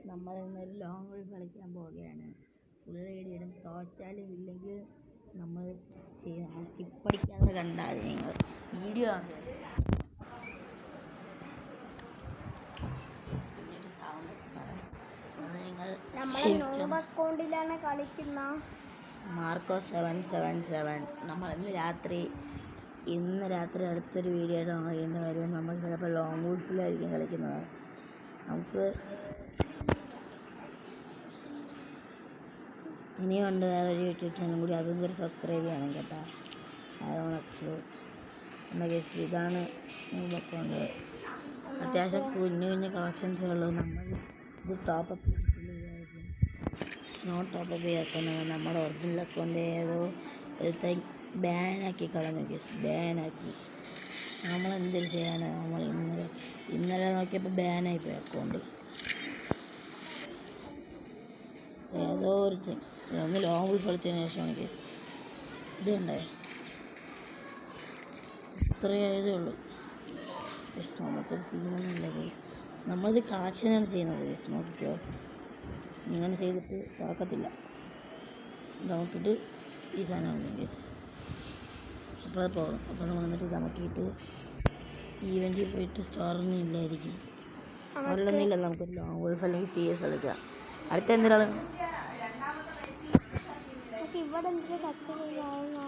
നമ്മൾ ഇന്നൊരു long run കളിക്കാൻ പോവുകയാണ്. ഫുൾ ഐഡിയയും തോറ്റാലും ഇല്ലെങ്കിൽ നമ്മൾ ചെയ്യുന്ന സ്കിപ്പ് അടിക്കാതെ കണ്ടാൽ നിങ്ങൾ വീഡിയോ ആണ്. അക്കൗണ്ടിലാണ് കളിക്കുന്ന മാർക്കോ 777. നമ്മൾ ഇന്ന് രാത്രി അടുത്തൊരു വീഡിയോ ആയിട്ട് നമ്മൾ ചെയ്യുന്ന കാര്യം, നമ്മൾ ചിലപ്പോൾ ലോങ് വൂൾഫിലായിരിക്കും കളിക്കുന്നത്. നമുക്ക് ഇനിയുണ്ട് വേറൊരു യൂട്യൂബ് ചാനൽ കൂടി, അതും കൂടി സബ്സ്ക്രൈബ് ചെയ്യണം കേട്ടോ. അതൊണച്ചു എൻ്റെ കേസ് ഇതാണ് അക്കൗണ്ട്. അത്യാവശ്യം കുഞ്ഞു കളക്ഷൻസുള്ളൂ. നമ്മൾ ഇത് ടോപ്പപ്പ് നോട്ട് ടോപ്പപ്പ് ചെയ്യാക്കുന്നത് നമ്മുടെ ഒറിജിനൽ അക്കൗണ്ട് ഏതോ എടുത്ത ബാനാക്കി കളഞ്ഞു കേസ്. ബാനാക്കി നമ്മളെന്തൊരു ചെയ്യാനാണ്. നമ്മൾ ഇന്നലെ നോക്കിയപ്പോൾ ബാനായിപ്പോയി അക്കൗണ്ട്. ഏതോ ഒരു ഒന്ന് ലോങ് വൂൾഫ് കളിച്ചതിന് ശേഷമാണ് കേസ്. ഇതുണ്ടേ ഇത്രയേ ആയതേ ഉള്ളൂ കേസ്. നമുക്കൊരു സീനൊന്നും ഇല്ല കേസ്. നമ്മളിത് കളക്ഷനാണ് ചെയ്യുന്നത് കേസ്. നോക്കിക്കോ, ഇങ്ങനെ ചെയ്തിട്ട് തുറക്കത്തില്ല. നോക്കിയിട്ട് ഈ സാധനമാണ് കേസ്. അപ്പോൾ അത് പോകും. അപ്പോൾ നമ്മൾ വന്നിട്ട് ചമക്കിയിട്ട് ഈവൻറ്റിൽ പോയിട്ട് സ്റ്റോറൊന്നും ഇല്ലായിരിക്കും. അവരൊന്നുമില്ല. നമുക്കൊരു ലോങ് വൂൾഫ് അല്ലെങ്കിൽ CS കളിക്കാം. അടുത്ത എന്തിനാണ്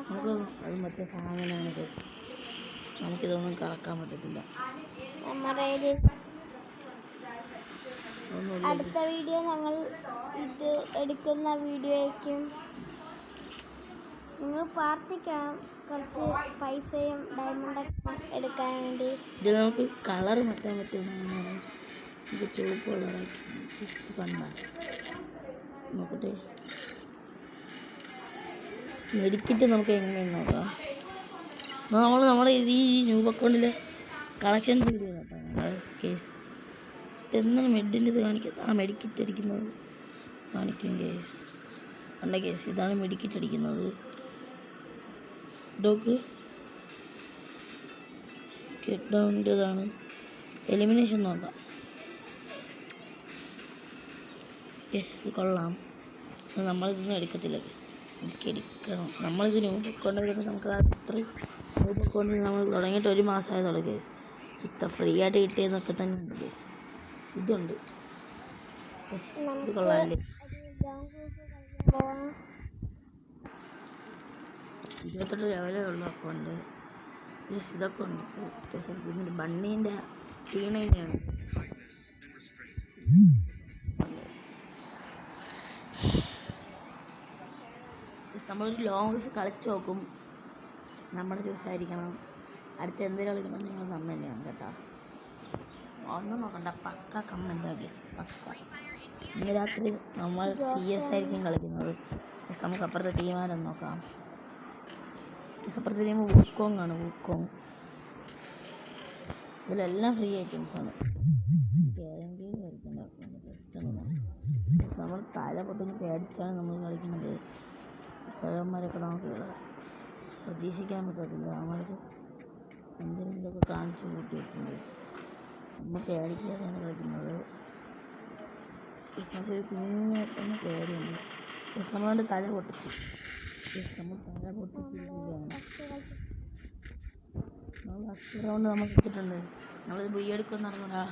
നമുക്ക് അത് മറ്റേ സാധനമാണ് കേസ്. നമുക്കിതൊന്നും കറക്കാൻ പറ്റത്തില്ല. അടുത്ത വീഡിയോ ഞങ്ങൾ ഇത് എടുക്കുന്ന വീഡിയോയ്ക്കും നിങ്ങൾ പ്രാർത്ഥിക്കണം, കുറച്ച് പൈസയും ഡയമണ്ടൊക്കെ എടുക്കാൻ വേണ്ടി. ഇത് നമുക്ക് കളർ മാറ്റാൻ പറ്റുന്നതാണ്. ഇത് ചുവപ്പ് കളറാക്കി കണ്ടാൽ നോക്കട്ടെ. മെഡിക്കറ്റ് നമുക്ക് എങ്ങനെയെന്ന് നോക്കാം. നമ്മുടെ ഈ ന്യൂബ് അക്കൗണ്ടിലെ കളക്ഷൻസ് വീഡിയോ കേട്ടോ കേസ്. എന്താണ് മെഡിൻ്റെ ഇത് കാണിക്കുന്നത്? ആ മെഡിക്കറ്റ് അടിക്കുന്നത് കാണിക്കും കേസ്. അല്ല കേസ്, ഇതാണ് മെഡിക്കറ്റ് അടിക്കുന്നത്. ഇതൊക്കെ ഗെറ്റ് ഡൗണിൻ്റെതാണ്. എലിമിനേഷൻ നോക്കാം കേസ്. ഇത് കൊള്ളാം. നമ്മളിതൊന്നും എടുക്കത്തില്ല കേസ്. എടുക്കണം. നമ്മളിത് ന്യൂബ് അക്കൗണ്ട് വരുമ്പോൾ നമുക്ക് അത്രയും ന്യൂബ് അക്കൗണ്ടിൽ നമ്മൾ തുടങ്ങിയിട്ട് 1 മാസമായതുള്ളൂ കേസ്. ഇത്ര ഫ്രീ ആയിട്ട് കിട്ടിയതൊക്കെ തന്നെ ഉണ്ട് കേസ്. ഇതുണ്ട്. ഇത് കൊള്ളാമല്ലേ? 28 ലെവലേ ഉള്ള അക്കൗണ്ട്. ഇതൊക്കെ ഉണ്ട്. ഇതിൻ്റെ ബണ്ണീൻ്റെ ടീണേനെയാണ്. നമ്മളൊരു ലോങ് വൂൾഫ് കളിച്ച് നോക്കും. നമ്മുടെ ദിവസമായിരിക്കണം. അടുത്ത് എന്തെങ്കിലും കളിക്കണം നിങ്ങൾ കമൻറ്റ് ചെയ്യണം കേട്ടോ. ഒന്നും നോക്കണ്ട, പക്ക കമൻറ്റാണ് കേസ്. പക്ക. ഇന്ന് രാത്രി നമ്മൾ CS ആയിരിക്കും കളിക്കുന്നത്. നമുക്ക് അപ്പുറത്തെ ടീമാരെന്ന് നോക്കാം. അപ്പുറത്തെ ടീം വൂക്കോങ് ആണ്. വൂക്കോങ് ഇതിലെല്ലാം ഫ്രീ ഐറ്റംസാണ്. ഏതെങ്കിലും കളിക്കണ്ട. നമ്മൾ തല പൊട്ടുന്ന പേടിച്ചാണ് നമ്മൾ കളിക്കുന്നത്. ചിലന്മാരൊക്കെ നമുക്ക് പ്രതീക്ഷിക്കാൻ പറ്റത്തില്ല. നമ്മൾക്ക് എന്തെങ്കിലുമൊക്കെ കാണിച്ചു കൂട്ടി വെക്കുന്നത്. നമ്മൾ പേടിക്കാതെയാണ് കളിക്കുന്നത്. നമുക്കൊരു കുഞ്ഞായിട്ടൊന്ന് പേടിയുണ്ട്. നമ്മളുടെ തല പൊട്ടിച്ച് നമ്മൾ പൊട്ടിച്ചിരിക്കുകയാണ്. നമ്മൾ 10 റൗണ്ട് നമ്മൾ എടുത്തിട്ടുണ്ട്. നമ്മളിത് ബുയ്യ എടുക്കുമെന്ന് അറിഞ്ഞൂടാ.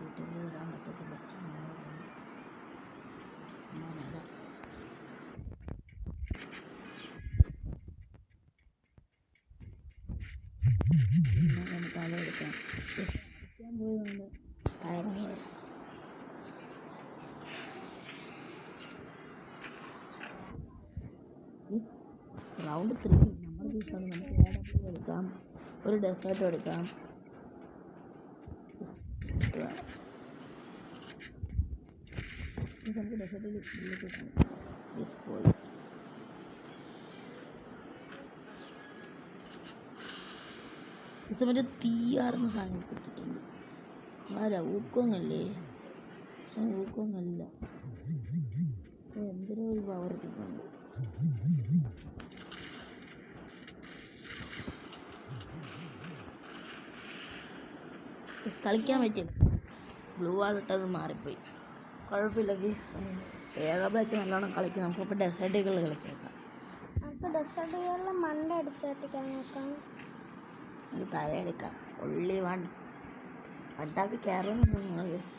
യൂട്യൂബിൽ ഇടാൻ പറ്റത്തില്ല. തല എടുക്കാം. പോയതുകൊണ്ട് കാര്യങ്ങൾ റൗണ്ട് 3 നമ്മുടെ ദിവസമാണ്. നമുക്ക് AW എടുക്കാം, ഒരു ഡെസേർട്ട് എടുക്കാം. നമുക്ക് ഡെസേർട്ടിൽ പോയി ഇത് മറ്റേ തീയാറുന്ന സാധനം കൊടുത്തിട്ടുണ്ട്. ആരാ? ഊക്കോങ്ങല്ലേ? ഊക്കോങ്ങല്ല, എന്തിനോ ഒരു പവർ കിട്ടുന്നുണ്ട്. കളിക്കാൻ പറ്റില്ല. ബ്ലൂ ആളിട്ടത് മാറിപ്പോയി. കുഴപ്പമില്ല ഗീസ്. ഏഴാമ്പളൊക്കെ നല്ലോണം കളിക്കും. നമുക്കിപ്പോൾ ഡെസേർട്ടുകൾ കളിച്ചേക്കാം. നമുക്ക് ഡെസേർട്ടുകളിൽ മണ്ട അടിച്ചേട്ടിക്കാൻ നോക്കാം. നമുക്ക് തലയെടുക്കാം. ഒള്ളി വൺ ടാപ്പ് കയറുമെന്ന് നിങ്ങൾ ഗീസ്.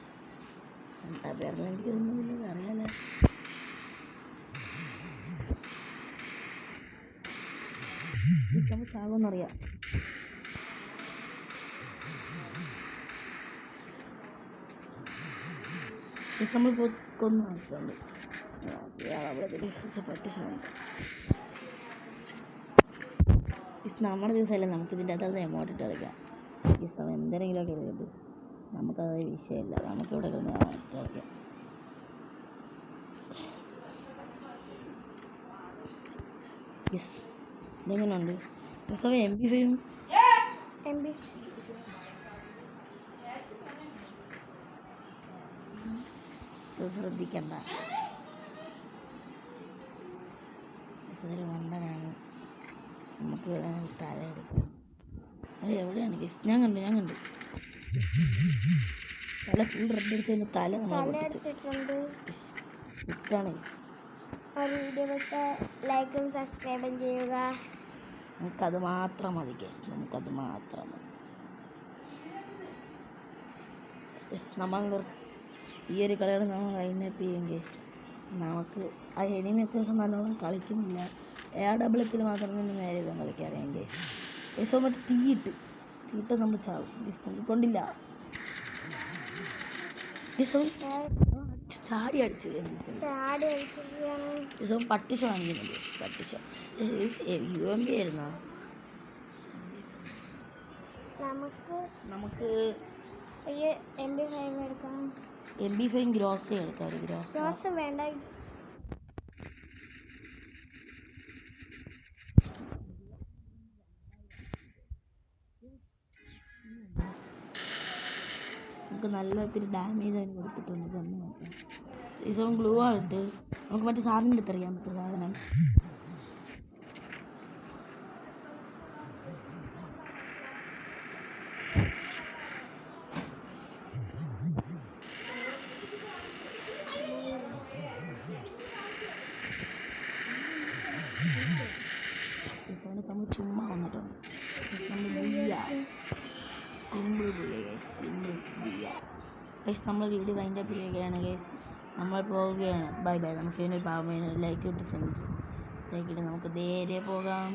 വൺ ടാപ്പ് കയറില്ലെങ്കിൽ ഒന്നുമില്ല, അറിയാലോ. നമുക്ക് ചാകുമെന്നറിയാം. നമ്മൾ കൊന്നു നോക്കുന്നുണ്ട്. അവിടെ പട്ടിഷമുണ്ട്. നമ്മുടെ ദിവസമല്ലേ, നമുക്കിതിൻ്റെ അകത്ത് എമൗണ്ട് ഇട്ട് കളിക്കാം. ഈ സമയം എന്തെങ്കിലുമൊക്കെ എഴുതി നമുക്കത് വിഷയമില്ല. നമുക്കിവിടെ കിടന്ന് കളിക്കാം. ഇതെങ്ങനെയുണ്ട് ഈ സമയം? MB ശ്രദ്ധിക്കണ്ട. ഇതൊരു മണ്ടനാണ്. നമുക്ക് ഇവിടെ തല എടുക്കാം. അത് എവിടെയാണ് ഗീസ്? ഞാൻ കണ്ടു തല ഫുൾ റെഡ് അടിച്ചതിന് തല നമ്മൾ ഇട്ടാണ്. ലൈക്കും സബ്സ്ക്രൈബും ചെയ്യുക. നമുക്കത് മാത്രം മതി ഗീസ്. നമുക്കത് മാത്രം മതി. നമ്മൾ ഈ ഒരു കളികൾ നമ്മൾ വൈൻഡപ്പ് ചെയ്യും ഗീസ്. നമുക്ക് ആ എനിമി അത്യാവശ്യം നല്ലോണം കളിക്കുന്നില്ല. AWത്തിൽ മാത്രമേ നേരെ ഇതാൻ കളിക്കാറിയാം ഗീസ്. ഏസോ മറ്റേ തീയിട്ട് നമ്മൾ ചാവും ഗീസ്. നമുക്ക് കൊണ്ടില്ല ഗീസ്. ചാടി അടിച്ചു പട്ടിഷ കാണിക്കുന്നുണ്ട്. പട്ടിഷ UMP ആയിരുന്നോ? നമുക്ക് ഒരു MB5 എടുക്കാം. MB5 ഗ്രോസ് എടുക്കാം. ഒരു ഗ്രോസ് വേണ്ട. നമുക്ക് നല്ല ഒത്തിരി ഡാമേജ് അതിന് കൊടുത്തിട്ടുണ്ട്. തന്നെ നോക്കാം. ഈ സമയം ഗ്ലൂ ആയിട്ട് നമുക്ക് മറ്റേ സാധനം എടുത്തറിയാൻ പറ്റും. സാധനം നമ്മൾ ചുമ്മാ വന്നിട്ടുണ്ട്. നമ്മൾ വീഡിയോ വൈൻഡപ്പ് ചെയ്യുകയാണ് ഗൈസ്. നമ്മൾ പോവുകയാണ്. ബൈ. നമുക്ക് ഇതിനൊരു പാവം ലൈക്ക് ഇട്ട് ഫ്രണ്ട്സ് ലൈക്കിട്ട് നമുക്ക് നേരെ പോകാം.